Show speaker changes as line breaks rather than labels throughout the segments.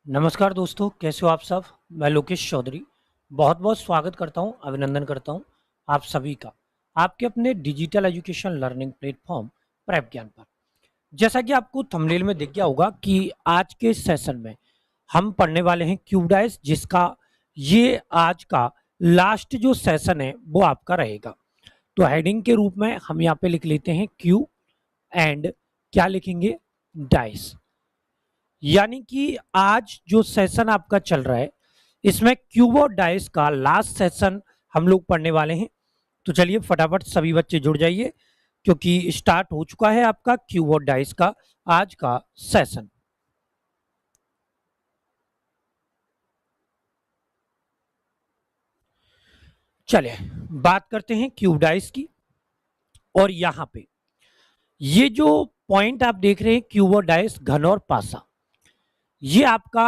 नमस्कार दोस्तों, कैसे हो आप सब। मैं लोकेश चौधरी बहुत बहुत स्वागत करता हूं, अभिनंदन करता हूं आप सभी का आपके अपने digital education learning platform prep ज्ञान पर। जैसा कि आपको थंबनेल में दिख गया होगा कि आज के सेशन में हम पढ़ने वाले हैं क्यूबडाइस, जिसका ये आज का लास्ट जो सेशन है वो आपका रहेगा। तो हेडिंग के रूप में हम यहाँ पे लिख लेते हैं क्यू एंड क्या लिखेंगे, डाइस। यानी कि आज जो सेशन आपका चल रहा है इसमें क्यूब और डाइस का लास्ट सेशन हम लोग पढ़ने वाले हैं। तो चलिए फटाफट सभी बच्चे जुड़ जाइए, क्योंकि स्टार्ट हो चुका है आपका क्यूब और डाइस का आज का सेशन। चलिए बात करते हैं क्यूब डाइस की। और यहां पे ये जो पॉइंट आप देख रहे हैं क्यूब और डाइस, घन और पासा, ये आपका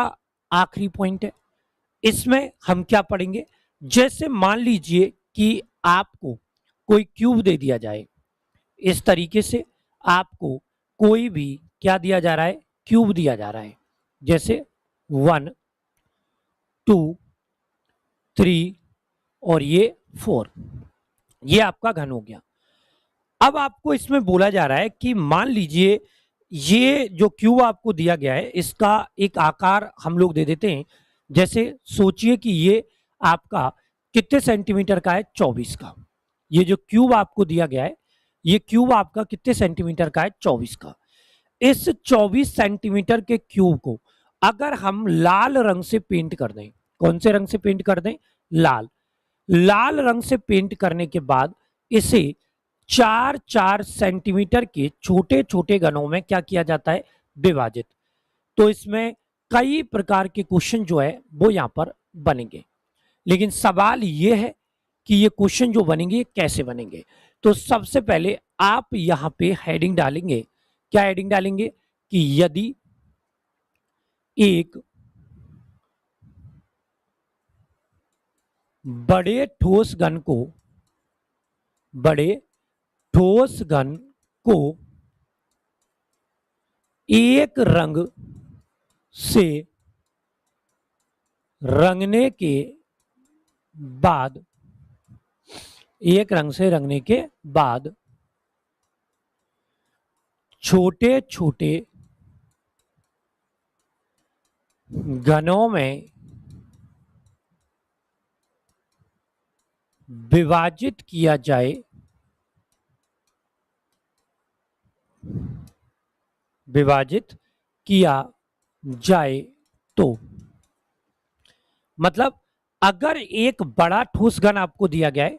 आखिरी पॉइंट है। इसमें हम क्या पढ़ेंगे, जैसे मान लीजिए कि आपको कोई क्यूब दे दिया जाए, इस तरीके से आपको कोई भी क्या दिया जा रहा है, क्यूब दिया जा रहा है। जैसे 1 2 3 और ये 4, ये आपका घन हो गया। अब आपको इसमें बोला जा रहा है कि मान लीजिए ये जो क्यूब आपको दिया गया है इसका एक आकार हम लोग दे देते हैं। जैसे सोचिए कि ये आपका कितने सेंटीमीटर का है, 24 का। ये जो क्यूब आपको दिया गया है, ये क्यूब आपका कितने सेंटीमीटर का है, 24 का। इस 24 सेंटीमीटर के क्यूब को अगर हम लाल रंग से पेंट कर दें, कौन से रंग से पेंट कर दें, लाल। लाल रंग से पेंट करने के बाद इसे 4-4 सेंटीमीटर के छोटे छोटे घनों में क्या किया जाता है, विभाजित। तो इसमें कई प्रकार के क्वेश्चन जो है वो यहां पर बनेंगे। लेकिन सवाल ये है कि ये क्वेश्चन जो बनेंगे कैसे बनेंगे। तो सबसे पहले आप यहां पे हेडिंग डालेंगे। क्या हेडिंग डालेंगे कि यदि एक बड़े ठोस घन को बड़े ठोस घन को एक रंग से रंगने के बाद एक रंग से रंगने के बाद छोटे छोटे घनों में विभाजित किया जाए, विभाजित किया जाए तो मतलब अगर एक बड़ा ठोस घन आपको दिया गया है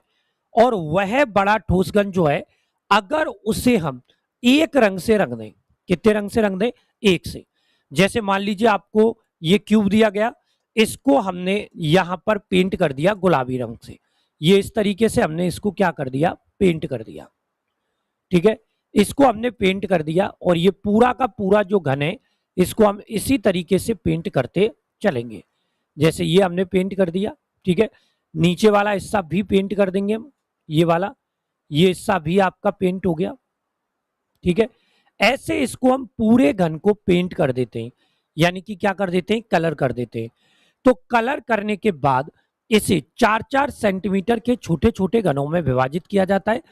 और वह बड़ा ठोस घन जो है अगर उसे हम एक रंग से रंग दें, कितने रंग से रंग दें, एक से। जैसे मान लीजिए आपको ये क्यूब दिया गया, इसको हमने यहां पर पेंट कर दिया गुलाबी रंग से। ये इस तरीके से हमने इसको क्या कर दिया, पेंट कर दिया। ठीक है, इसको हमने पेंट कर दिया और ये पूरा का पूरा जो घन है इसको हम इसी तरीके से पेंट करते चलेंगे। जैसे ये हमने पेंट कर दिया, ठीक है। नीचे वाला हिस्सा भी पेंट कर देंगे हम, ये वाला, ये हिस्सा भी आपका पेंट हो गया। ठीक है, ऐसे इसको हम पूरे घन को पेंट कर देते हैं, यानी कि क्या कर देते हैं, कलर कर देते हैं। तो कलर करने के बाद इसे 4-4 सेंटीमीटर के छोटे छोटे घनों में विभाजित किया जाता है।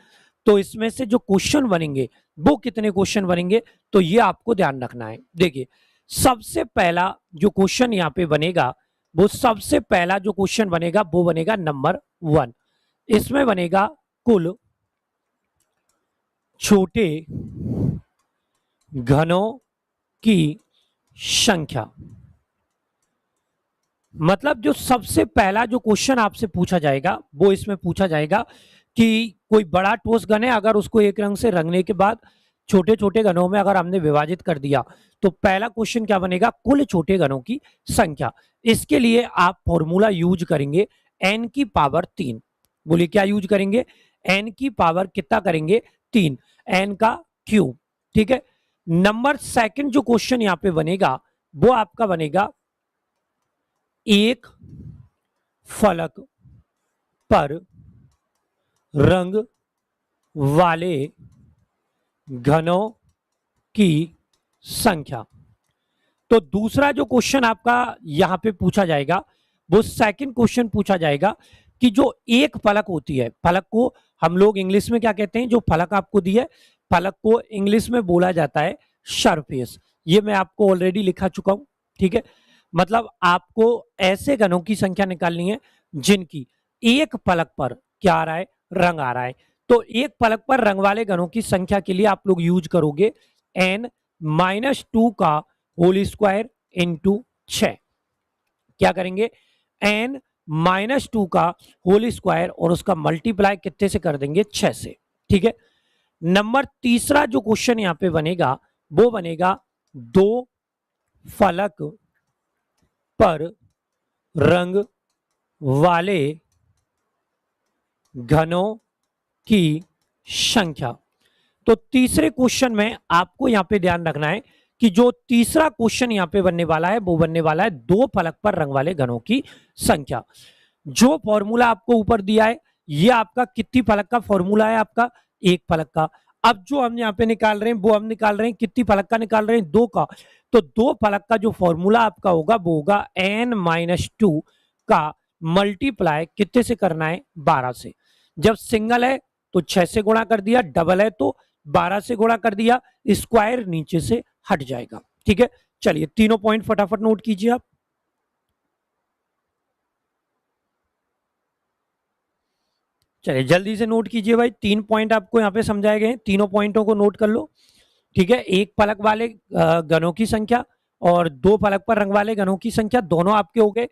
तो इसमें से जो क्वेश्चन बनेंगे वो कितने क्वेश्चन बनेंगे, तो ये आपको ध्यान रखना है। देखिए सबसे पहला जो क्वेश्चन यहाँ पे बनेगा, वो सबसे पहला जो क्वेश्चन बनेगा वो बनेगा नंबर 1। इसमें बनेगा कुल छोटे घनों की संख्या। मतलब जो सबसे पहला जो क्वेश्चन आपसे पूछा जाएगा वो इसमें पूछा जाएगा कि कोई बड़ा ठोस घन है, अगर उसको एक रंग से रंगने के बाद छोटे छोटे घनों में अगर हमने विभाजित कर दिया, तो पहला क्वेश्चन क्या बनेगा, कुल छोटे घनों की संख्या। इसके लिए आप फॉर्मूला यूज करेंगे n की पावर 3। बोलिए क्या यूज करेंगे, n की पावर कितना करेंगे, 3, n का क्यूब। ठीक है, नंबर सेकंड जो क्वेश्चन यहां पे बनेगा वो आपका बनेगा एक फलक पर रंग वाले घनों की संख्या। तो दूसरा जो क्वेश्चन आपका यहां पे पूछा जाएगा वो सेकंड क्वेश्चन पूछा जाएगा कि जो एक फलक होती है, फलक को हम लोग इंग्लिश में क्या कहते हैं, जो फलक आपको दी है फलक को इंग्लिश में बोला जाता है सरफेस। ये मैं आपको ऑलरेडी लिखा चुका हूं, ठीक है। मतलब आपको ऐसे घनों की संख्या निकालनी है जिनकी एक फलक पर क्या आ रहा है, रंग आ रहा है। तो एक फलक पर रंग वाले घनों की संख्या के लिए आप लोग यूज करोगे n-2 का होल स्क्वायर इंटू 6। क्या करेंगे, n-2 का होल स्क्वायर और उसका मल्टीप्लाई कितने से कर देंगे, 6 से, ठीक है। नंबर तीसरा जो क्वेश्चन यहां पे बनेगा वो बनेगा दो फलक पर रंग वाले घनों की संख्या। तो तीसरे क्वेश्चन में आपको यहां पे ध्यान रखना है कि जो तीसरा क्वेश्चन यहां पे बनने वाला है वो बनने वाला है दो फलक पर रंग वाले घनों की संख्या। जो फॉर्मूला आपको ऊपर दिया है ये आपका कितनी फलक का फॉर्मूला है, आपका एक फलक का। अब जो हम यहाँ पे निकाल रहे हैं वो हम निकाल रहे हैं कितनी फलक का निकाल रहे हैं, दो का। तो दो फलक का जो फॉर्मूला आपका होगा वो होगा n-2 का मल्टीप्लाई कितने से करना है, 12 से। जब सिंगल है तो 6 से गुणा कर दिया, डबल है तो 12 से गुणा कर दिया, स्क्वायर नीचे से हट जाएगा, ठीक है। चलिए तीनों पॉइंट फटाफट नोट कीजिए आप। चलिए जल्दी से नोट कीजिए भाई, 3 पॉइंट आपको यहाँ पे समझाए गए हैं, तीनों पॉइंटों को नोट कर लो, ठीक है। एक फलक वाले घनों की संख्या और दो फलक पर रंग वाले घनों की संख्या दोनों आपके हो गए।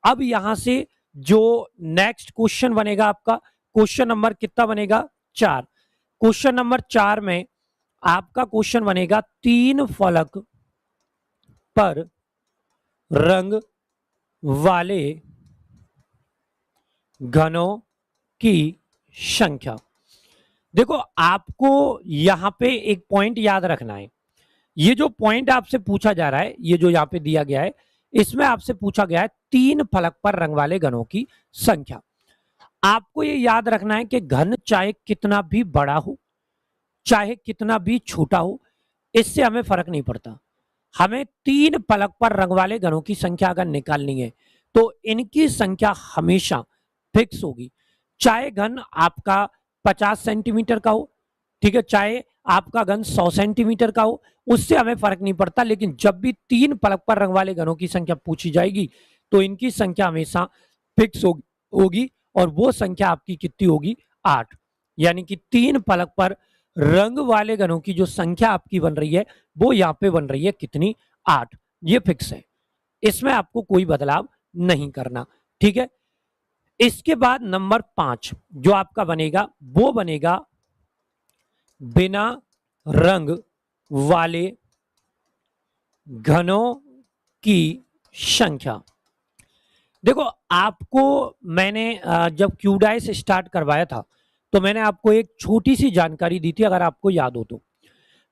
अब यहां से जो नेक्स्ट क्वेश्चन बनेगा आपका, क्वेश्चन नंबर कितना बनेगा, 4। क्वेश्चन नंबर 4 में आपका क्वेश्चन बनेगा तीन फलक पर रंग वाले घनों की संख्या। देखो आपको यहां पे एक पॉइंट याद रखना है, ये जो पॉइंट आपसे पूछा जा रहा है, ये जो यहां पे दिया गया है, इसमें आपसे पूछा गया है तीन फलक पर रंग वाले घनों की संख्या। आपको ये याद रखना है कि घन चाहे कितना भी बड़ा हो चाहे कितना भी छोटा हो, इससे हमें फर्क नहीं पड़ता। हमें तीन फलक पर रंग वाले घनों की संख्या अगर निकालनी है तो इनकी संख्या हमेशा फिक्स होगी। चाहे घन आपका 50 सेंटीमीटर का हो, ठीक है, चाहे आपका घन 100 सेंटीमीटर का हो, उससे हमें फर्क नहीं पड़ता। लेकिन जब भी तीन फलक पर रंग वाले घनों की संख्या पूछी जाएगी तो इनकी संख्या हमेशा फिक्स होगी और वो संख्या आपकी कितनी होगी, 8। यानी कि तीन फलक पर रंग वाले घनों की जो संख्या आपकी बन रही है वो यहां पे बन रही है कितनी, 8। ये फिक्स है, इसमें आपको कोई बदलाव नहीं करना, ठीक है। इसके बाद नंबर 5 जो आपका बनेगा वो बनेगा बिना रंग वाले घनों की संख्या। देखो आपको मैंने जब क्यूडाइस स्टार्ट करवाया था तो मैंने आपको एक छोटी सी जानकारी दी थी, अगर आपको याद हो तो।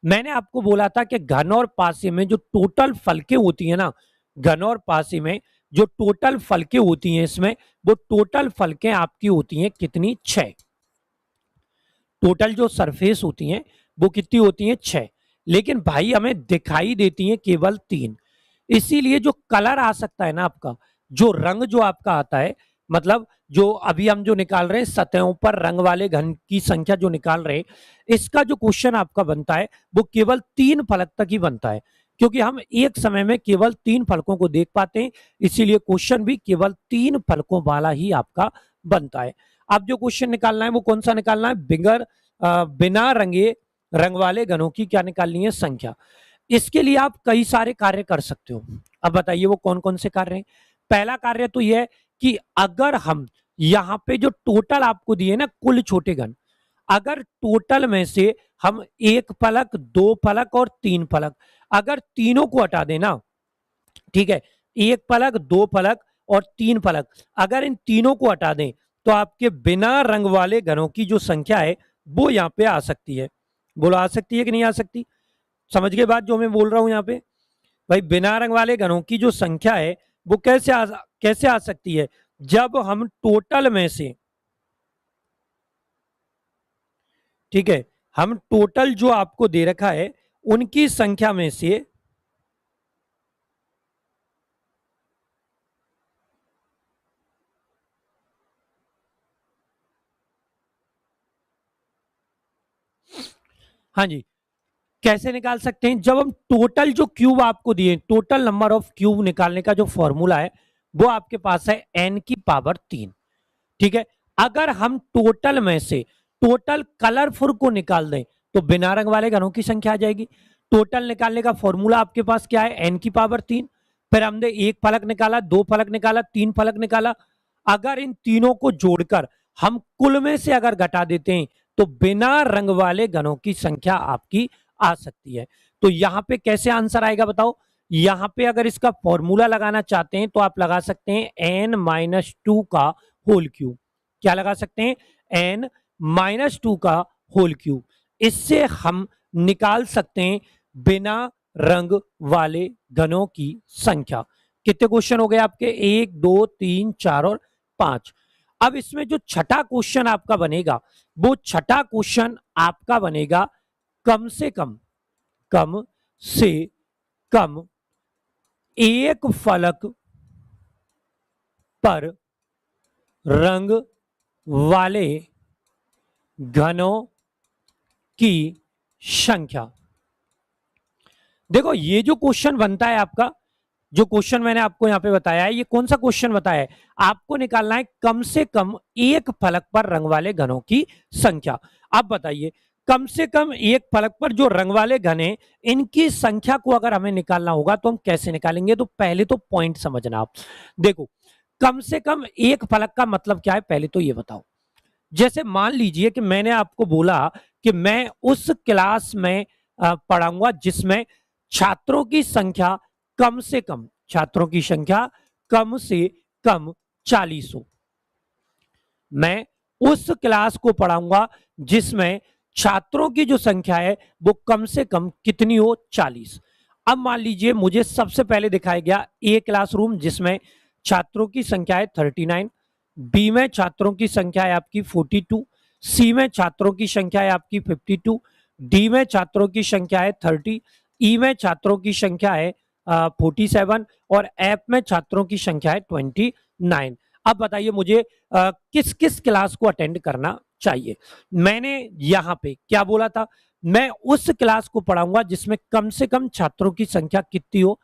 मैंने आपको बोला था कि घन और पासे में जो टोटल फलकें होती है ना, घन और पासे में जो टोटल फलकें होती हैं इसमें, वो टोटल फलकें आपकी होती हैं कितनी, 6। टोटल जो सरफेस होती हैं वो कितनी होती हैं, 6। लेकिन भाई हमें दिखाई देती हैं केवल 3। इसीलिए जो कलर आ सकता है ना आपका, जो रंग जो आपका आता है, मतलब जो अभी हम जो निकाल रहे हैं सतहों पर रंग वाले घन की संख्या जो निकाल रहे हैं, इसका जो क्वेश्चन आपका बनता है वो केवल 3 फलक तक ही बनता है, क्योंकि हम एक समय में केवल 3 फलकों को देख पाते हैं। इसीलिए क्वेश्चन भी केवल 3 फलकों वाला ही आपका बनता है। अब जो क्वेश्चन निकालना है वो कौन सा निकालना है, बिना रंगे रंग वाले घनों की क्या निकालनी है, संख्या। इसके लिए आप कई सारे कार्य कर सकते हो। अब बताइए वो कौन कौन से कार्य हैं। पहला कार्य तो यह है कि अगर हम यहां पे जो टोटल आपको दिए ना कुल छोटे घन, अगर टोटल में से हम एक फलक, दो फलक और तीन फलक, अगर तीनों को हटा देना, ठीक है, एक फलक, दो फलक और तीन फलक, अगर इन तीनों को हटा दें तो आपके बिना रंग वाले घनों की जो संख्या है वो यहां पे आ सकती है। बोलो आ सकती है कि नहीं आ सकती, समझ गए बात जो मैं बोल रहा हूं यहां पे। भाई बिना रंग वाले घनों की जो संख्या है वो कैसे आ सकती है, जब हम टोटल में से, ठीक है, हम टोटल जो आपको दे रखा है उनकी संख्या में से हाँ जी, कैसे निकाल सकते हैं? जब हम टोटल जो क्यूब आपको दिए, टोटल नंबर ऑफ क्यूब निकालने का जो फॉर्मूला है वो आपके पास है n की पावर 3। ठीक है, अगर हम टोटल में से टोटल कलरफुल को निकाल दें तो बिना रंग वाले घनों की संख्या आ जाएगी। टोटल निकालने का फॉर्मूला आपके पास क्या है? n की पावर 3। फिर हमने एक फलक निकाला, दो फलक निकाला, तीन फलक निकाला। अगर इन तीनों को जोड़कर हम कुल में से अगर घटा देते हैं तो बिना रंग वाले घनों की संख्या आपकी आ सकती है। तो यहां पे कैसे आंसर आएगा बताओ? यहां पे अगर इसका फॉर्मूला लगाना चाहते हैं तो आप लगा सकते हैं n-2 का होल क्यूब। क्या लगा सकते हैं? n-2 का होल क्यूब। इससे हम निकाल सकते हैं बिना रंग वाले घनों की संख्या। कितने क्वेश्चन हो गए आपके? 1 2 3 4 और 5। अब इसमें जो छठा क्वेश्चन आपका बनेगा वो छठा क्वेश्चन आपका बनेगा कम से कम एक फलक पर रंग वाले घनों की संख्या। देखो ये जो क्वेश्चन बनता है आपका, जो क्वेश्चन मैंने आपको यहां पे बताया है, ये कौन सा क्वेश्चन बताया है? आपको निकालना है कम से कम एक फलक पर रंग वाले घनों की संख्या। अब बताइए, कम से कम एक फलक पर जो रंग वाले घन हैं इनकी संख्या को अगर हमें निकालना होगा तो हम कैसे निकालेंगे? तो पहले तो पॉइंट समझना आप। देखो, कम से कम एक फलक का मतलब क्या है पहले तो ये बताओ। जैसे मान लीजिए कि मैंने आपको बोला कि मैं उस क्लास में पढ़ाऊंगा जिसमें छात्रों की संख्या कम से कम, छात्रों की संख्या कम से कम 40 हो। मैं उस क्लास को पढ़ाऊंगा जिसमें छात्रों की जो संख्या है वो कम से कम कितनी हो? 40। अब मान लीजिए मुझे सबसे पहले दिखाया गया ए क्लासरूम जिसमें छात्रों की संख्या है 39, बी में छात्रों की संख्या है आपकी 42, सी में छात्रों की संख्या है आपकी 52, डी में छात्रों की संख्या है 30, ई में छात्रों की संख्या है 47 और एफ में छात्रों की संख्या है 29। अब बताइए मुझे किस किस क्लास को अटेंड करना चाहिए? मैंने यहां पे क्या बोला था? मैं उस क्लास को पढ़ाऊंगा जिसमें कम से कम छात्रों की संख्या कितनी हो?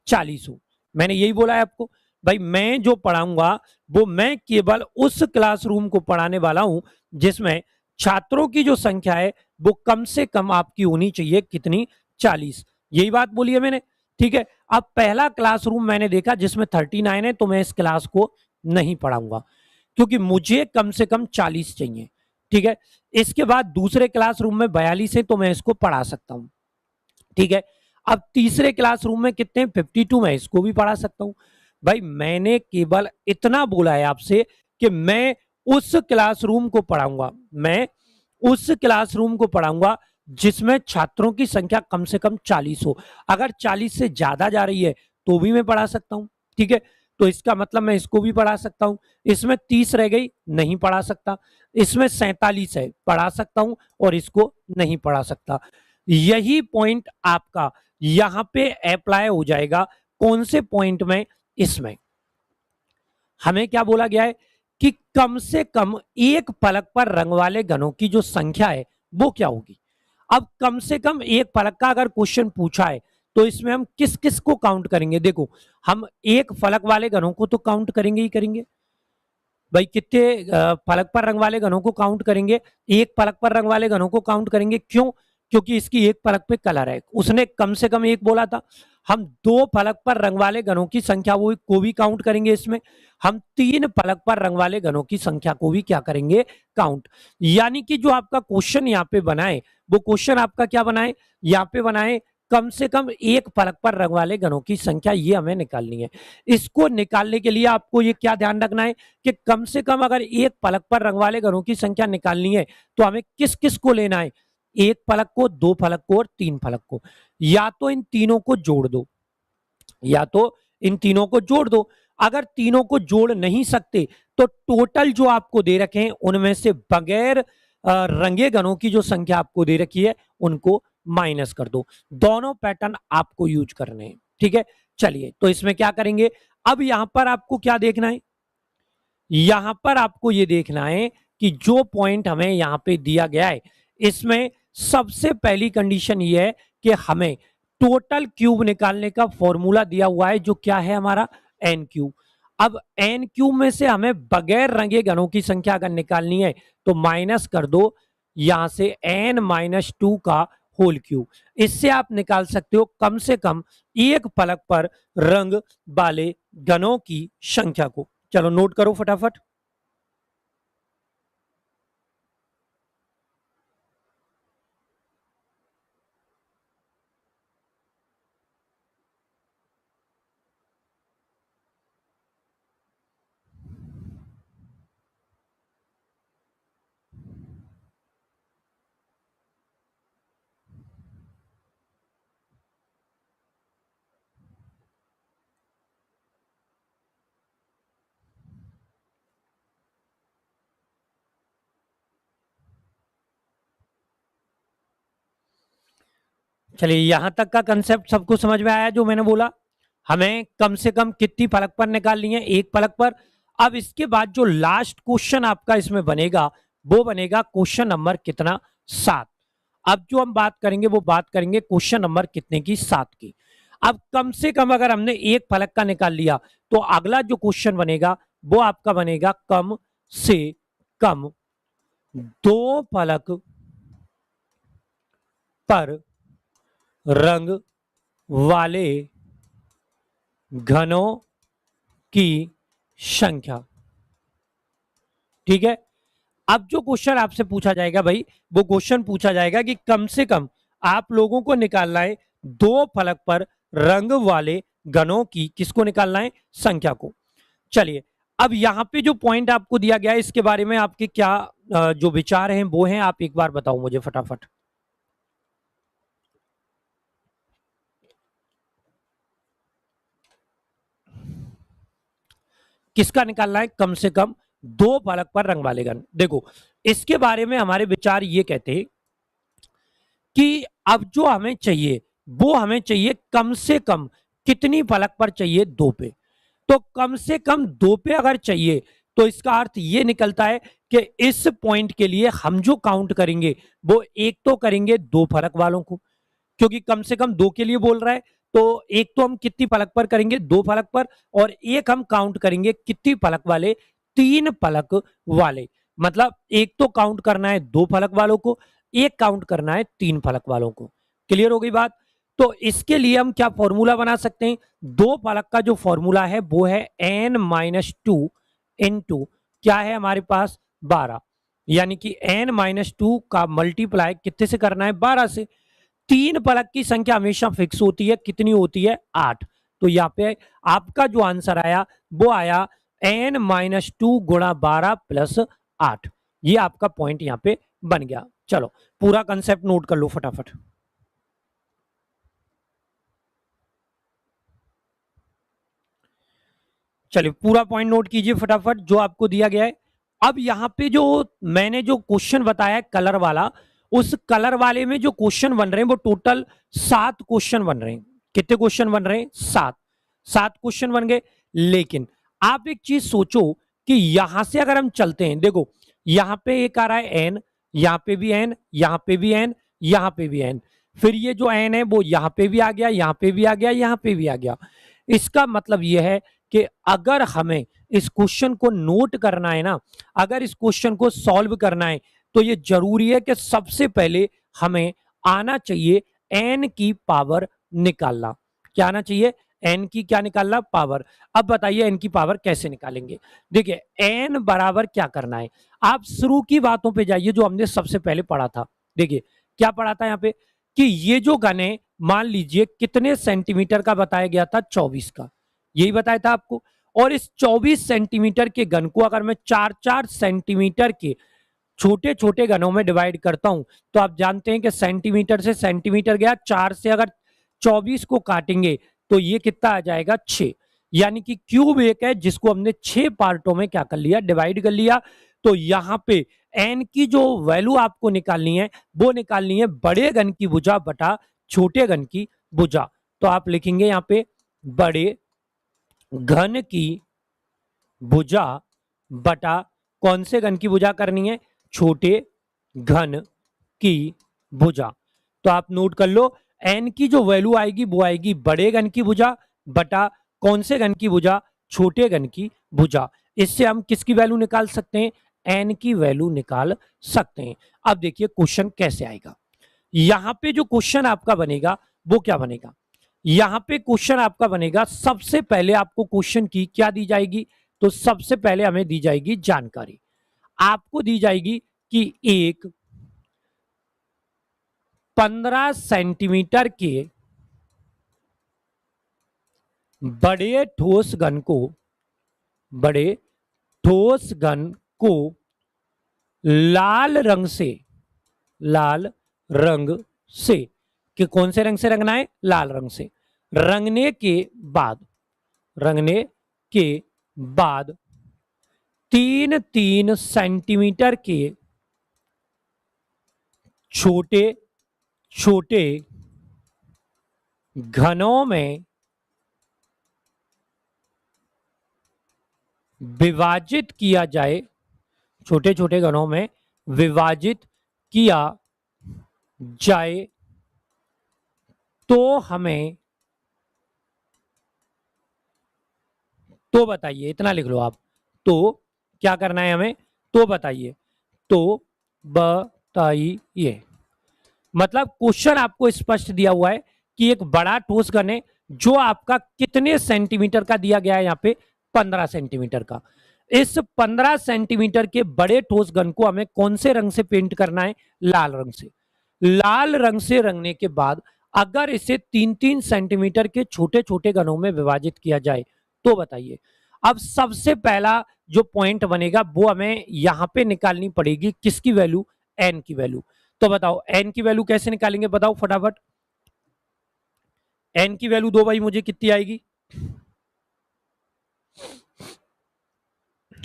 40 हो। मैंने यही बोला है आपको। भाई मैं जो पढ़ाऊंगा वो मैं केवल उस क्लासरूम को पढ़ाने वाला हूं जिसमें छात्रों की जो संख्या है वो कम से कम आपकी होनी चाहिए कितनी? 40। यही बात बोली है मैंने। ठीक है, अब पहला क्लासरूम मैंने देखा जिसमें 39 है तो मैं इस क्लास को नहीं पढ़ाऊंगा क्योंकि मुझे कम से कम 40 चाहिए। ठीक है, इसके बाद दूसरे क्लासरूम में 42 है तो मैं इसको पढ़ा सकता हूं। ठीक है, अब तीसरे क्लासरूम में कितने? 52, में इसको भी पढ़ा सकता हूं। भाई मैंने केवल इतना बोला है आपसे कि मैं उस क्लासरूम को पढ़ाऊंगा, मैं उस क्लासरूम को पढ़ाऊंगा जिसमें छात्रों की संख्या कम से कम 40 हो। अगर 40 से ज्यादा जा रही है तो भी मैं पढ़ा सकता हूं। ठीक है, तो इसका मतलब मैं इसको भी पढ़ा सकता हूं। इसमें 30 रह गई, नहीं पढ़ा सकता। इसमें 47 है, पढ़ा सकता हूं, और इसको नहीं पढ़ा सकता। यही पॉइंट आपका यहां पे अप्लाई हो जाएगा। कौन से पॉइंट में? इसमें हमें क्या बोला गया है कि कम से कम एक फलक पर रंग वाले घनों की जो संख्या है वो क्या होगी। अब कम से कम एक फलक का अगर क्वेश्चन पूछा है तो इसमें हम किस किस को काउंट करेंगे? देखो, हम एक फलक वाले घनों को तो काउंट करेंगे ही करेंगे। भाई कितने फलक पर रंग वाले घनों को काउंट करेंगे? एक फलक पर रंग वाले घनों को काउंट करेंगे। क्यों? क्योंकि इसकी एक फलक पे कलर है। उसने कम से कम एक बोला था। हम दो फलक पर रंग वाले घनों की संख्या वो को भी काउंट करेंगे इसमें। हम तीन फलक पर रंग वाले घनों की संख्या को भी क्या करेंगे? काउंट। यानी कि जो आपका क्वेश्चन यहाँ पे बनाए वो क्वेश्चन आपका क्या बनाए? यहाँ पे बनाए कम से कम एक फलक पर रंग वाले घनों की संख्या, ये हमें निकालनी है। इसको निकालने के लिए आपको ये क्या ध्यान रखना है कि कम से कम अगर एक फलक पर रंग वाले घनों की संख्या निकालनी है तो हमें किस किस को लेना है? एक फलक को, दो फलक को और तीन फलक को। या तो इन तीनों को जोड़ दो, या तो इन तीनों को जोड़ दो। अगर तीनों को जोड़ नहीं सकते तो टोटल जो आपको दे रखे हैं उनमें से बगैर रंगे घनों की जो संख्या आपको दे रखी है उनको माइनस कर दो। दोनों पैटर्न आपको यूज करने हैं। ठीक है, चलिए तो इसमें क्या करेंगे? अब यहां पर आपको क्या देखना है? यहां पर आपको यह देखना है कि जो पॉइंट हमें यहां पे दिया गया है इसमें सबसे पहली कंडीशन ये है कि हमें टोटल क्यूब निकालने का फॉर्मूला दिया हुआ है जो क्या है हमारा एन क्यूब। अब एन क्यूब में से हमें बगैर रंगे घनों की संख्या अगर निकालनी है तो माइनस कर दो यहां से एन माइनस टू का होल क्यूब। इससे आप निकाल सकते हो कम से कम एक फलक पर रंग वाले घनों की संख्या को। चलो नोट करो फटाफट। चलिए यहां तक का कंसेप्ट सबको समझ में आया जो मैंने बोला। हमें कम से कम कितनी फलक पर निकालनी है, एक फलक पर। अब इसके बाद जो लास्ट क्वेश्चन आपका इसमें बनेगा वो बनेगा क्वेश्चन नंबर कितना, 7। अब जो हम बात करेंगे वो बात करेंगे क्वेश्चन नंबर कितने की, 7 की। अब कम से कम अगर हमने एक फलक का निकाल लिया तो अगला जो क्वेश्चन बनेगा वो आपका बनेगा कम से कम 2 फलक पर रंग वाले घनों की संख्या। ठीक है। अब जो क्वेश्चन आपसे पूछा जाएगा भाई, वो क्वेश्चन पूछा जाएगा कि कम से कम आप लोगों को निकालना है 2 फलक पर रंग वाले घनों की, किसको निकालना है, संख्या को। चलिए अब यहां पे जो पॉइंट आपको दिया गया है इसके बारे में आपके क्या जो विचार हैं वो हैं, आप एक बार बताओ मुझे फटाफट। किसका निकालना है, कम से कम 2 फलक पर रंग वाले घन। देखो इसके बारे में हमारे विचार ये कहते हैं कि अब जो हमें चाहिए वो हमें चाहिए कम से कम कितनी फलक पर चाहिए, 2 पे। तो कम से कम 2 पे अगर चाहिए तो इसका अर्थ ये निकलता है कि इस पॉइंट के लिए हम जो काउंट करेंगे वो एक तो करेंगे 2 फलक वालों को, क्योंकि कम से कम 2 के लिए बोल रहा है। तो एक तो हम कितनी फलक पर करेंगे, 2 फलक पर, और एक हम काउंट करेंगे कितनी फलक वाले, 3 फलक वाले। मतलब एक तो काउंट करना है 2 फलक वालों को, एक काउंट करना है 3 फलक वालों को। क्लियर हो गई बात। तो इसके लिए हम क्या फॉर्मूला बना सकते हैं, 2 फलक का जो फॉर्मूला है वो है n माइनस टू इंटू क्या है हमारे पास, 12। यानी कि n माइनस टू का मल्टीप्लाई कितने से करना है, 12 से। 3 फलक की संख्या हमेशा फिक्स होती है, कितनी होती है, 8। तो यहाँ पे आपका जो आंसर आया वो आया n माइनस टू गुणा 12 प्लस 8। ये आपका पॉइंट यहाँ पे बन गया। चलो पूरा कंसेप्ट नोट कर लो फटाफट। चलिए पूरा पॉइंट नोट कीजिए फटाफट जो आपको दिया गया है। अब यहां पे जो मैंने जो क्वेश्चन बताया है कलर वाला, उस कलर वाले में जो क्वेश्चन बन रहे हैं वो टोटल 7 क्वेश्चन बन रहे हैं। कितने क्वेश्चन बन रहे हैं, 7 क्वेश्चन बन गए। लेकिन आप एक चीज सोचो कि यहां से अगर हम चलते हैं, देखो यहां पे एक आ रहा है एन, यहां पे भी एन, यहां पे भी एन, यहां पे भी एन, फिर ये जो एन है वो यहां पे भी आ गया, यहां पे भी आ गया, यहां पे भी आ गया। इसका मतलब यह है कि अगर हमें इस क्वेश्चन को नोट करना है ना, अगर इस क्वेश्चन को सॉल्व करना है तो ये जरूरी है कि सबसे पहले हमें आना चाहिए n की पावर निकालना। क्या आना चाहिए, n की क्या निकालना, पावर। अब बताइए n की पावर कैसे निकालेंगे। देखिए n बराबर क्या करना है, आप शुरू की बातों पे जाइए जो हमने सबसे पहले पढ़ा था। देखिए क्या पढ़ा था यहाँ पे कि ये जो घन है मान लीजिए कितने सेंटीमीटर का बताया गया था, 24 का, यही बताया था आपको। और इस 24 सेंटीमीटर के घन को अगर मैं 4-4 सेंटीमीटर के छोटे छोटे घनों में डिवाइड करता हूं तो आप जानते हैं कि सेंटीमीटर से सेंटीमीटर गया, 4 से अगर 24 को काटेंगे तो ये कितना आ जाएगा, 6। यानी कि क्यूब एक है जिसको हमने 6 पार्टों में क्या कर लिया, डिवाइड कर लिया। तो यहां पे एन की जो वैल्यू आपको निकालनी है वो निकालनी है बड़े घन की भुजा बटा छोटे घन की भुजा। तो आप लिखेंगे यहां पे बड़े घन की भुजा बटा कौन से घन की भुजा करनी है, छोटे घन की भुजा। तो आप नोट कर लो, एन की जो वैल्यू आएगी वो आएगी बड़े घन की भुजा बटा कौन से घन की भुजा, छोटे घन की भुजा। इससे हम किसकी वैल्यू निकाल सकते हैं, एन की वैल्यू निकाल सकते हैं। अब देखिए क्वेश्चन कैसे आएगा। यहां पे जो क्वेश्चन आपका बनेगा वो क्या बनेगा, यहां पे क्वेश्चन आपका बनेगा, सबसे पहले आपको क्वेश्चन की क्या दी जाएगी, तो सबसे पहले हमें दी जाएगी जानकारी। आपको दी जाएगी कि एक 15 सेंटीमीटर के बड़े ठोस घन को, बड़े ठोस घन को लाल रंग से, लाल रंग से, कि कौन से रंग से रंगना है, लाल रंग से, रंगने के बाद, रंगने के बाद 3-3 सेंटीमीटर के छोटे छोटे घनों में विभाजित किया जाए, छोटे छोटे घनों में विभाजित किया जाए तो हमें, तो बताइए, इतना लिख लो आप, तो क्या करना है हमें, तो बताइए, तो बताइए। मतलब क्वेश्चन आपको स्पष्ट दिया हुआ है कि एक बड़ा ठोस घन है जो आपका कितने सेंटीमीटर का दिया गया है, यहां पे 15 सेंटीमीटर का। इस 15 सेंटीमीटर के बड़े ठोस घन को हमें कौन से रंग से पेंट करना है, लाल रंग से। लाल रंग से रंगने के बाद अगर इसे 3-3 सेंटीमीटर के छोटे छोटे घनों में विभाजित किया जाए तो बताइए। अब सबसे पहला जो पॉइंट बनेगा वो हमें यहां पे निकालनी पड़ेगी, किसकी वैल्यू, एन की वैल्यू। तो बताओ एन की वैल्यू कैसे निकालेंगे, बताओ फटाफट। एन की वैल्यू दो भाई मुझे, कितनी आएगी,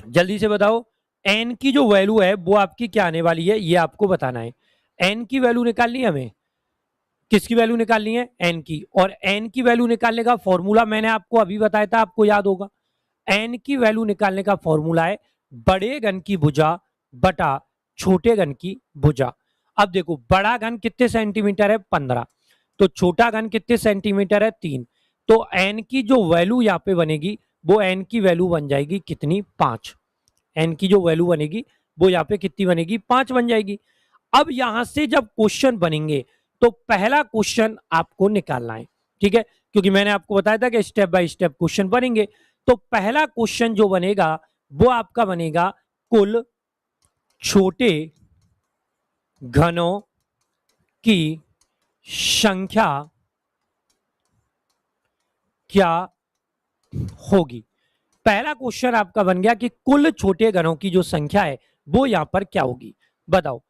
जल्दी से बताओ। एन की जो वैल्यू है वो आपकी क्या आने वाली है, ये आपको बताना है। एन की वैल्यू निकालनी है हमें, किसकी वैल्यू निकालनी है, एन की। और एन की वैल्यू निकालने का फॉर्मूला मैंने आपको अभी बताया था, आपको याद होगा। एन की वैल्यू निकालने का फॉर्मूला है बड़े घन की भुजा बटा छोटे घन की भुजा। अब देखो बड़ा घन कितने सेंटीमीटर है, 15, तो छोटा घन कितने सेंटीमीटर है, 3। तो एन की जो वैल्यू यहाँ पे बनेगी वो एन की वैल्यू बन जाएगी कितनी, 5। एन की जो वैल्यू बनेगी वो यहाँ पे कितनी बनेगी, 5 बन जाएगी। अब यहां से जब क्वेश्चन बनेंगे तो पहला क्वेश्चन आपको निकालना है, ठीक है, क्योंकि मैंने आपको बताया था कि स्टेप बाय स्टेप क्वेश्चन बनेंगे। तो पहला क्वेश्चन जो बनेगा वो आपका बनेगा कुल छोटे घनों की संख्या क्या होगी। पहला क्वेश्चन आपका बन गया कि कुल छोटे घनों की जो संख्या है वो यहां पर क्या होगी, बताओ।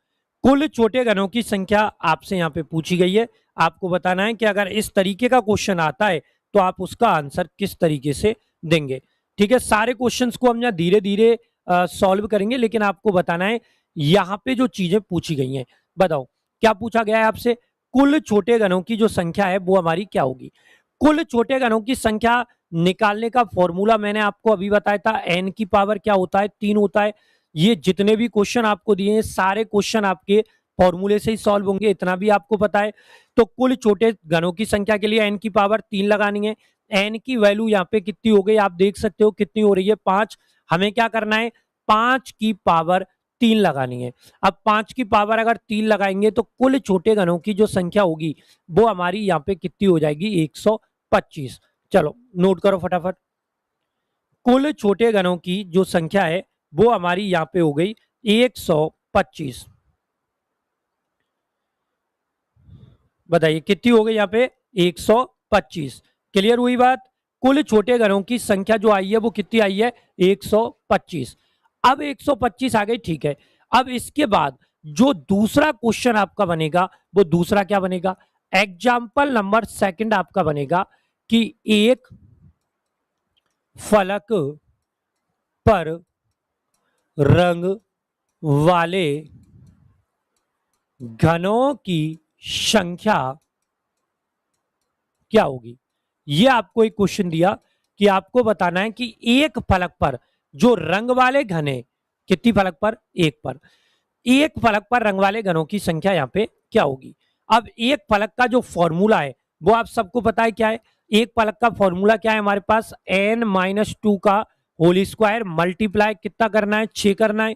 कुल छोटे घनों की संख्या आपसे यहां पे पूछी गई है, आपको बताना है कि अगर इस तरीके का क्वेश्चन आता है तो आप उसका आंसर किस तरीके से देंगे, ठीक है। सारे क्वेश्चंस को हम यहाँ धीरे धीरे सॉल्व करेंगे, लेकिन आपको बताना है यहां पे जो चीजें पूछी गई हैं। बताओ क्या पूछा गया है आपसे, कुल छोटे घनों की जो संख्या है वो हमारी क्या होगी। कुल छोटे घनों की संख्या निकालने का फॉर्मूला मैंने आपको अभी बताया था, एन की पावर क्या होता है, 3 होता है। ये जितने भी क्वेश्चन आपको दिए हैं सारे क्वेश्चन आपके फॉर्मूले से ही सॉल्व होंगे, इतना भी आपको पता है। तो कुल छोटे घनों की संख्या के लिए एन की पावर 3 लगानी है। एन की वैल्यू यहाँ पे कितनी हो गई, आप देख सकते हो कितनी हो रही है, 5। हमें क्या करना है, 5 की पावर 3 लगानी है। अब 5 की पावर अगर 3 लगाएंगे तो कुल छोटे घनों की जो संख्या होगी वो हमारी यहाँ पे कितनी हो जाएगी, 125। चलो नोट करो फटाफट। कुल छोटे घनों की जो संख्या है वो हमारी यहां पे हो गई 125। बताइए कितनी हो गई यहाँ पे, 125। क्लियर हुई बात। कुल छोटे घनों की संख्या जो आई है वो कितनी आई है, 125। अब 125 आ गई, ठीक है। अब इसके बाद जो दूसरा क्वेश्चन आपका बनेगा वो दूसरा क्या बनेगा, एग्जाम्पल नंबर सेकंड आपका बनेगा कि एक फलक पर रंग वाले घनों की संख्या क्या होगी। यह आपको एक क्वेश्चन दिया कि आपको बताना है कि एक फलक पर जो रंग वाले घन है, कितनी फलक पर, एक पर, एक फलक पर रंग वाले घनों की संख्या यहाँ पे क्या होगी। अब एक फलक का जो फॉर्मूला है वो आप सबको पता है क्या है। एक फलक का फॉर्मूला क्या है हमारे पास, n-2 का होल स्क्वायर मल्टीप्लाई कितना करना है, 6 करना है।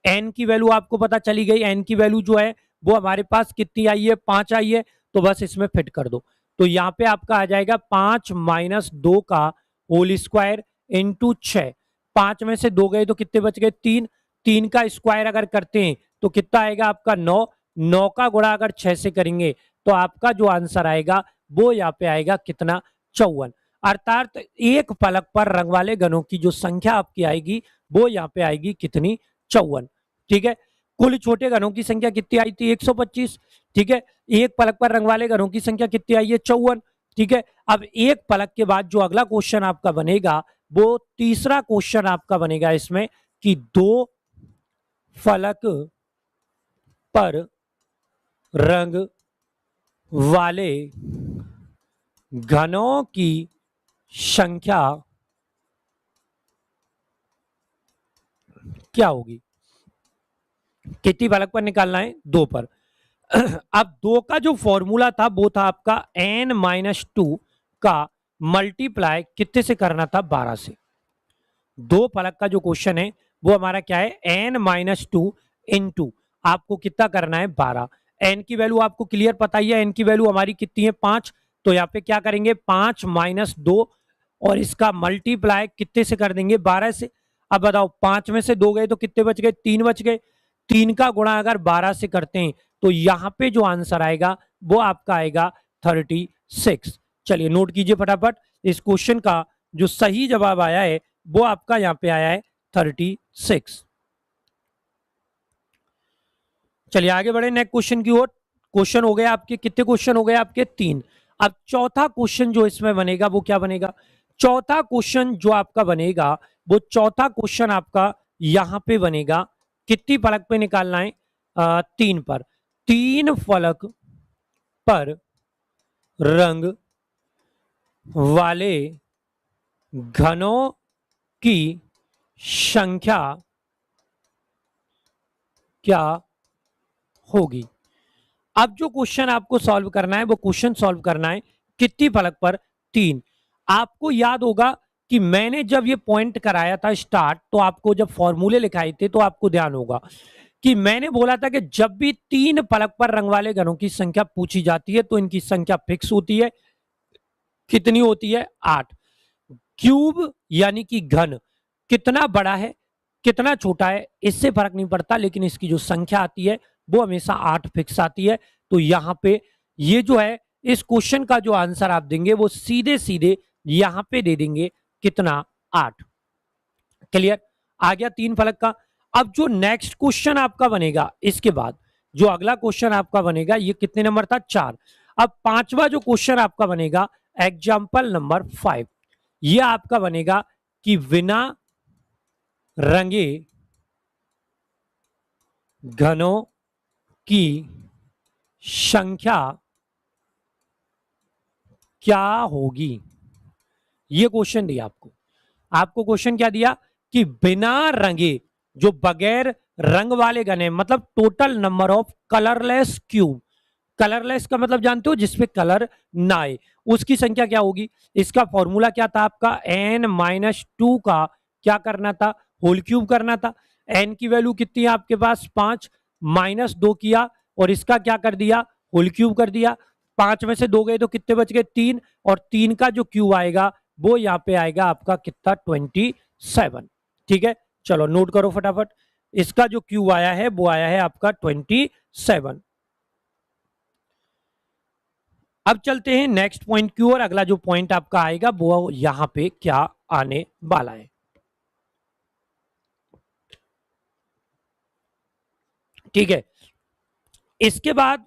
n की वैल्यू आपको पता चली गई, n की वैल्यू जो है वो हमारे पास कितनी आई है, 5 आई है, तो बस इसमें फिट कर दो। तो यहाँ पे आपका आ जाएगा 5-2 का होल स्क्वायर इंटू 6। 5 में से 2 गए तो कितने बच गए, 3। 3 का स्क्वायर अगर करते हैं तो कितना आएगा आपका 9। 9 का गुणा अगर 6 से करेंगे तो आपका जो आंसर आएगा वो यहाँ पे आएगा कितना, 54। अर्थात एक फलक पर रंग वाले घनों की जो संख्या आपकी आएगी वो यहाँ पे आएगी कितनी, 54। ठीक है। कुल छोटे घनों की संख्या कितनी आई थी, 125। ठीक है। एक फलक पर रंग वाले घनों की संख्या कितनी आई है, 54। ठीक है। अब एक फलक के बाद जो अगला क्वेश्चन आपका बनेगा वो तीसरा क्वेश्चन आपका बनेगा इसमें कि दो फलक पर रंग वाले घनों की संख्या क्या होगी। कितनी फलक पर निकालना है, 2 पर। अब 2 का जो फॉर्मूला था वो था आपका n-2 का मल्टीप्लाई कितने से करना था, 12 से। 2 फलक का जो क्वेश्चन है वो हमारा क्या है, n-2 इंटू आपको कितना करना है, 12। n की वैल्यू आपको क्लियर पता ही है, n की वैल्यू हमारी कितनी है, 5। तो यहाँ पे क्या करेंगे, 5-2 और इसका मल्टीप्लाई कितने से कर देंगे, 12 से। अब बताओ 5 में से 2 गए तो कितने बच गए, 3 बच गए। 3 का गुणा अगर 12 से करते हैं तो यहाँ पे जो आंसर आएगा वो आपका आएगा 36। चलिए नोट कीजिए फटाफट, इस क्वेश्चन का जो सही जवाब आया है वो आपका यहाँ पे आया है 36। चलिए आगे बढ़े नेक्स्ट क्वेश्चन की ओर। क्वेश्चन हो गए आपके कितने, क्वेश्चन हो गए आपके 3। अब चौथा क्वेश्चन जो इसमें बनेगा वो क्या बनेगा, चौथा क्वेश्चन जो आपका बनेगा वो चौथा क्वेश्चन आपका यहां पे बनेगा, कितनी फलक पे निकालना है, 3 पर। 3 फलक पर रंग वाले घनों की संख्या क्या होगी। अब जो क्वेश्चन आपको सॉल्व करना है वो क्वेश्चन सॉल्व करना है कितनी फलक पर, 3। आपको याद होगा कि मैंने जब ये पॉइंट कराया था स्टार्ट, तो आपको जब फॉर्मूले लिखाए थे तो आपको ध्यान होगा कि मैंने बोला था कि जब भी 3 फलक पर रंग वाले घनों की संख्या पूछी जाती है तो इनकी संख्या फिक्स होती है। कितनी होती है, 8। क्यूब यानी कि घन कितना बड़ा है कितना छोटा है इससे फर्क नहीं पड़ता, लेकिन इसकी जो संख्या आती है वो हमेशा 8 फिक्स आती है। तो यहां पे ये जो है इस क्वेश्चन का जो आंसर आप देंगे वो सीधे सीधे यहां पे दे देंगे कितना, 8। क्लियर, आ गया 3 फलक का। अब जो नेक्स्ट क्वेश्चन आपका बनेगा इसके बाद जो अगला क्वेश्चन आपका बनेगा ये कितने नंबर था, 4। अब पांचवा जो क्वेश्चन आपका बनेगा एग्जाम्पल नंबर 5, ये आपका बनेगा कि बिना रंगे घनों की संख्या क्या होगी। ये क्वेश्चन दिया आपको। आपको क्वेश्चन क्या दिया कि बिना रंगे, जो बगैर रंग वाले घन है, मतलब total number of colourless cube. Colourless का मतलब जानते हो, जिसपे कलर ना आए, उसकी संख्या क्या होगी। इसका फॉर्मूला क्या था आपका, n-2 का क्या करना था, होल क्यूब करना था। n की वैल्यू कितनी है आपके पास, 5, -2 किया और इसका क्या कर दिया, होल क्यूब कर दिया। 5 में से 2 गए तो कितने बच गए, 3, और 3 का जो क्यूब आएगा वो यहाँ पे आएगा आपका कितना, 27। ठीक है, चलो नोट करो फटाफट, इसका जो क्यूब आया है वो आया है आपका 27। अब चलते हैं नेक्स्ट पॉइंट की ओर। अगला जो पॉइंट आपका आएगा वो यहां पे क्या आने वाला है। ठीक है, इसके बाद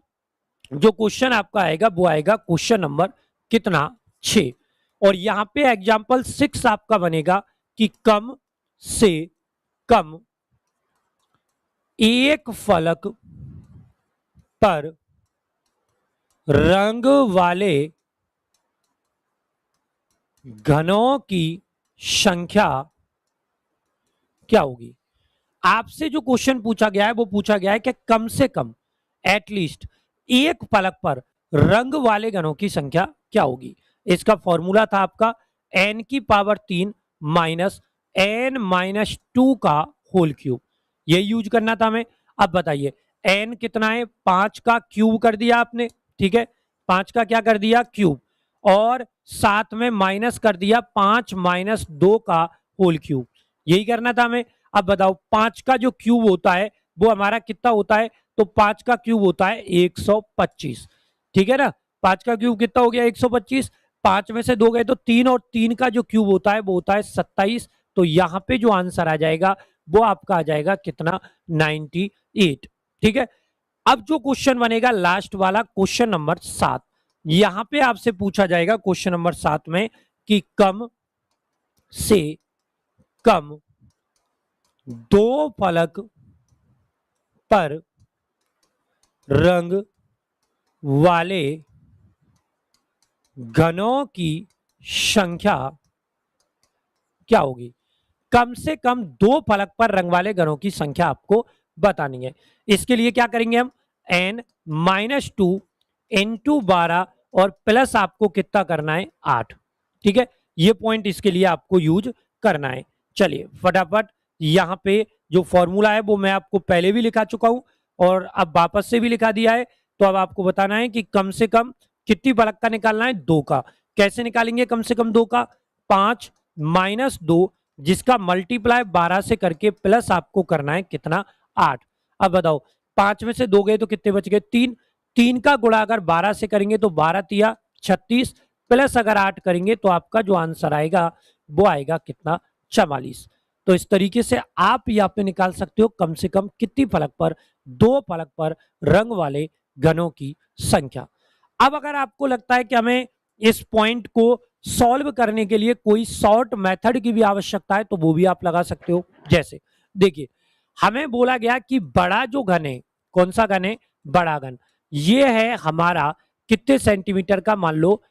जो क्वेश्चन आपका आएगा वो आएगा क्वेश्चन नंबर कितना, 6। और यहां पे एग्जांपल 6 आपका बनेगा कि कम से कम एक फलक पर रंग वाले घनों की संख्या क्या होगी। आपसे जो क्वेश्चन पूछा गया है वो पूछा गया है कि कम से कम एटलीस्ट एक फलक पर रंग वाले घनों की संख्या क्या होगी। इसका फॉर्मूला था आपका n की पावर 3 माइनस n माइनस 2 का होल क्यूब, ये यूज करना था हमें। अब बताइए n कितना है, 5 का क्यूब कर दिया आपने, ठीक है, 5 का क्या कर दिया क्यूब, और साथ में माइनस कर दिया 5 माइनस 2 का होल क्यूब, यही करना था हमें। अब बताओ 5 का जो क्यूब होता है वो हमारा कितना होता है, तो 5 का क्यूब होता है 125, ठीक है ना। 5 का क्यूब कितना हो गया 125, 5 में से 2 गए तो 3, और 3 का जो क्यूब होता है वो होता है 27। तो यहां पे जो आंसर आ जाएगा वो आपका आ जाएगा कितना 98, ठीक है। अब जो क्वेश्चन बनेगा लास्ट वाला क्वेश्चन नंबर 7, यहां पे आपसे पूछा जाएगा क्वेश्चन नंबर 7 में कि कम से कम दो फलक पर रंग वाले घनों की संख्या क्या होगी। कम से कम दो फलक पर रंग वाले घनों की संख्या आपको बतानी है। इसके लिए क्या करेंगे हम, n माइनस 2 इंटू 12 और प्लस आपको कितना करना है 8, ठीक है। ये पॉइंट इसके लिए आपको यूज करना है। चलिए फटाफट यहां पे जो फॉर्मूला है वो मैं आपको पहले भी लिखा चुका हूं और अब वापस से भी लिखा दिया है। तो अब आपको बताना है कि कम से कम कितनी फलक का निकालना है, 2 का। कैसे निकालेंगे कम से कम 2 का, 5 माइनस 2 जिसका मल्टीप्लाई 12 से करके प्लस आपको करना है कितना 8। अब बताओ 5 में से 2 गए तो कितने बच गए 3, 3 का गुणा अगर 12 से करेंगे तो 12 तिया 36, प्लस अगर 8 करेंगे तो आपका जो आंसर आएगा वो आएगा कितना 44। तो इस तरीके से आप यहाँ पे निकाल सकते हो कम से कम कितनी फलक पर, दो फलक पर रंग वाले घनों की संख्या। अब अगर आपको लगता है कि हमें इस पॉइंट को सॉल्व करने के लिए कोई शॉर्ट मेथड की भी आवश्यकता है तो वो भी आप लगा सकते हो। जैसे देखिए हमें बोला गया कि बड़ा जो घन है, कौन सा घन है, बड़ा घन, ये है हमारा कितने सेंटीमीटर का, मान लो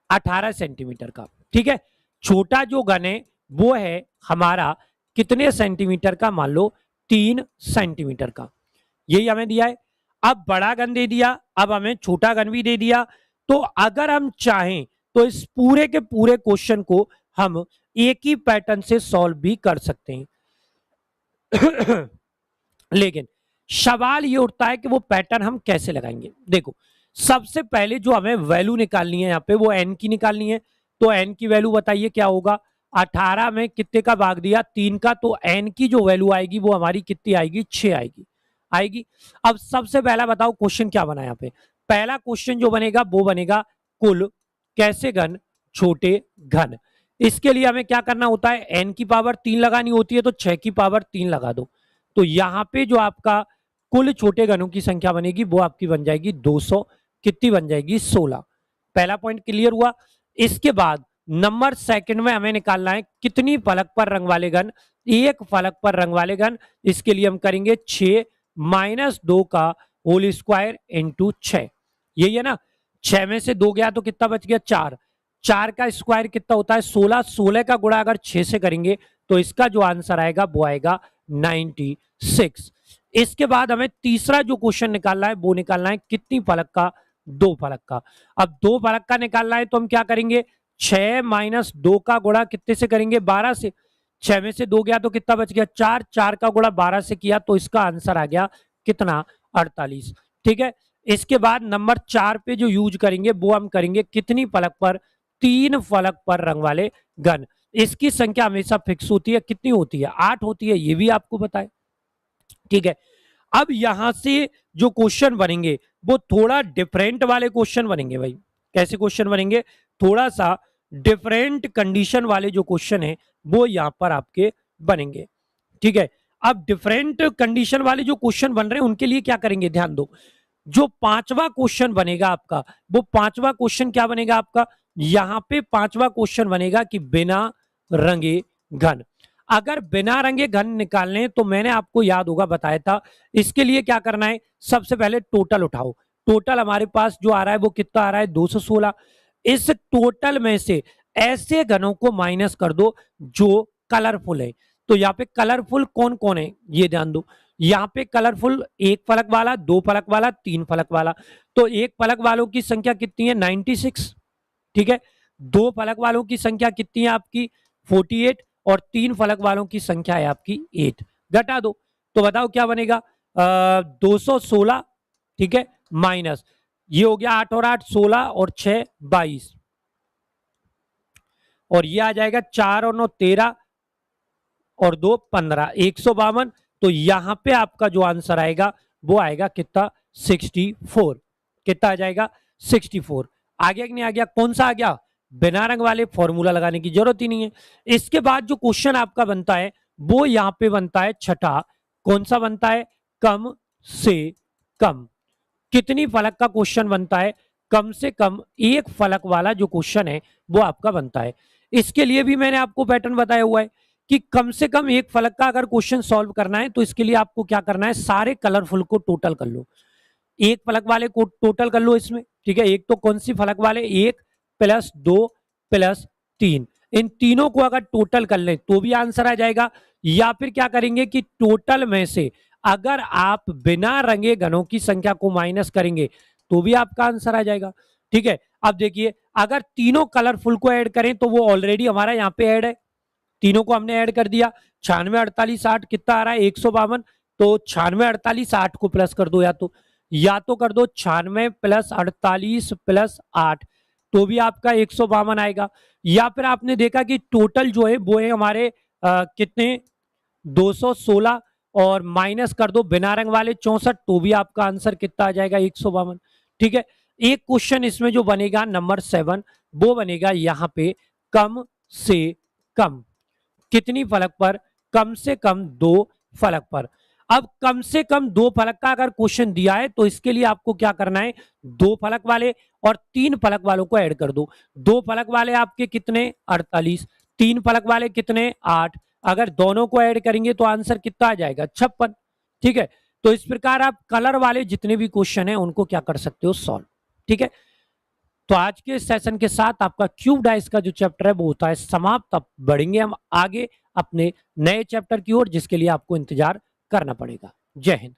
18 सेंटीमीटर का, ठीक है। छोटा जो घन है वो है हमारा कितने सेंटीमीटर का, मान लो 3 सेंटीमीटर का, यही हमें दिया है। अब बड़ा घन दे दिया, अब हमें छोटा घन भी दे दिया। तो अगर हम चाहें तो इस पूरे के पूरे क्वेश्चन को हम एक ही पैटर्न से सॉल्व भी कर सकते हैं लेकिन सवाल ये उठता है कि वो पैटर्न हम कैसे लगाएंगे। देखो सबसे पहले जो हमें वैल्यू निकालनी है यहाँ पे वो n की निकालनी है। तो n की वैल्यू बताइए क्या होगा, 18 में कितने का भाग दिया 3 का, तो n की जो वैल्यू आएगी वो हमारी कितनी आएगी 6 आएगी। अब सबसे पहला बताओ क्वेश्चन क्या बना यहाँ पे, पहला क्वेश्चन जो बनेगा वो बनेगा कुल कैसे घन छोटे घन। इसके लिए हमें क्या करना होता है, n की पावर 3 लगानी होती है, तो 6 की पावर 3 लगा दो। तो यहां पे जो आपका कुल छोटे घनों की संख्या बनेगी वो आपकी बन जाएगी 200, कितनी बन जाएगी 16। पहला पॉइंट क्लियर हुआ। इसके बाद नंबर सेकंड में हमें निकालना है कितनी फलक पर रंग वाले घन, एक फलक पर रंग वाले घन। इसके लिए हम करेंगे 6 माइनस 2 का होल स्क्वायर इंटू 6, यही है ना। 6 में से 2 गया तो कितना बच गया 4, 4 का स्क्वायर कितना होता है 16, 16 का गुणा अगर 6 से करेंगे तो इसका जो आंसर आएगा वो आएगा 96। इसके बाद हमें तीसरा जो क्वेश्चन निकालना है वो निकालना है कितनी फलक का, दो फलक का। अब दो फलक का निकालना है तो हम क्या करेंगे, 6 माइनस 2 का गुणा कितने से करेंगे 12 से। 6 में से 2 गया तो कितना बच गया 4, 4 का गुणा 12 से किया तो इसका आंसर आ गया कितना 48, ठीक है। इसके बाद नंबर 4 पे जो यूज करेंगे वो हम करेंगे कितनी फलक पर, 3 फलक पर रंग वाले घन। इसकी संख्या हमेशा फिक्स होती है, कितनी होती है 8 होती है, ये भी आपको बताए, ठीक है। अब यहां से जो क्वेश्चन बनेंगे वो थोड़ा डिफरेंट वाले क्वेश्चन बनेंगे भाई। कैसे क्वेश्चन बनेंगे, थोड़ा सा डिफरेंट कंडीशन वाले जो क्वेश्चन है वो यहां पर आपके बनेंगे, ठीक है। अब डिफरेंट कंडीशन वाले जो क्वेश्चन बन रहे हैं उनके लिए क्या करेंगे, ध्यान दो। जो पांचवा क्वेश्चन बनेगा आपका, वो पांचवा क्वेश्चन क्या बनेगा आपका, यहां पे पांचवा क्वेश्चन बनेगा कि बिना रंगे घन। अगर बिना रंगे घन निकालने तो मैंने आपको याद होगा बताया था, इसके लिए क्या करना है, सबसे पहले टोटल उठाओ। टोटल हमारे पास जो आ रहा है वो कितना आ रहा है 216। इस टोटल में से ऐसे घनों को माइनस कर दो जो कलरफुल है। तो यहाँ पे कलरफुल कौन कौन है ये ध्यान दो। यहाँ पे कलरफुल एक फलक वाला, दो फलक वाला, तीन फलक वाला। तो एक फलक वालों की संख्या कितनी है 96, ठीक है। दो फलक वालों की संख्या कितनी है आपकी 48 और तीन फलक वालों की संख्या है आपकी 8। घटा दो तो बताओ क्या बनेगा 216, ठीक है, माइनस ये हो गया 8 और 8 16 और 6 22 और ये आ जाएगा 4 और 9 13 और 2 15 152। तो यहां पे आपका जो आंसर आएगा वो आएगा कितना 64। कितना आ जाएगा 64। आ गया कि नहीं आ गया? कौन सा आ गया? बिना रंग वाले फॉर्मूला लगाने की जरूरत ही नहीं है। इसके बाद जो क्वेश्चन आपका बनता है वो यहां पे बनता है छठा। कौन सा बनता है? कम से कम कितनी फलक का क्वेश्चन बनता है। कम से कम एक फलक वाला जो क्वेश्चन है वो आपका बनता है। इसके लिए भी मैंने आपको पैटर्न बताया हुआ है कि कम से कम एक फलक का अगर क्वेश्चन सॉल्व करना है तो इसके लिए आपको क्या करना है, सारे कलरफुल को टोटल कर लो, एक फलक वाले को टोटल कर लो इसमें, ठीक है। एक तो कौन सी फलक वाले, 1 प्लस 2 प्लस 3, इन तीनों को अगर टोटल कर लें तो भी आंसर आ जाएगा। या फिर क्या करेंगे कि टोटल में से अगर आप बिना रंगे घनों की संख्या को माइनस करेंगे तो भी आपका आंसर आ जाएगा, ठीक है। अब देखिए अगर तीनों कलरफुल को ऐड करें तो वो ऑलरेडी हमारा यहाँ पे ऐड है, तीनों को हमने ऐड कर दिया। 96 48 8 कितना आ रहा है 152। तो 96 48 8 को प्लस कर दो, या तो कर दो 96 प्लस 48 प्लस 8 तो भी आपका 152 आएगा। या फिर आपने देखा कि टोटल जो है वो है हमारे कितने 216 और माइनस कर दो बिना रंग वाले 64 तो भी आपका आंसर कितना आ जाएगा 152, ठीक है। एक क्वेश्चन इसमें जो बनेगा नंबर 7 वो बनेगा यहाँ पे कम से कम कितनी फलक पर, कम से कम 2 फलक पर। अब कम से कम 2 फलक का अगर क्वेश्चन दिया है तो इसके लिए आपको क्या करना है, 2 फलक वाले और 3 फलक वालों को ऐड कर दो। 2 फलक वाले आपके कितने 48, 3 फलक वाले कितने 8, अगर दोनों को ऐड करेंगे तो आंसर कितना आ जाएगा 56, ठीक है। तो इस प्रकार आप कलर वाले जितने भी क्वेश्चन है उनको क्या कर सकते हो सॉल्व, ठीक है। तो आज के सेशन के साथ आपका क्यूब डाइस का जो चैप्टर है वो होता है समाप्त। अब बढ़ेंगे हम आगे अपने नए चैप्टर की ओर जिसके लिए आपको इंतजार करना पड़ेगा। जय हिंद।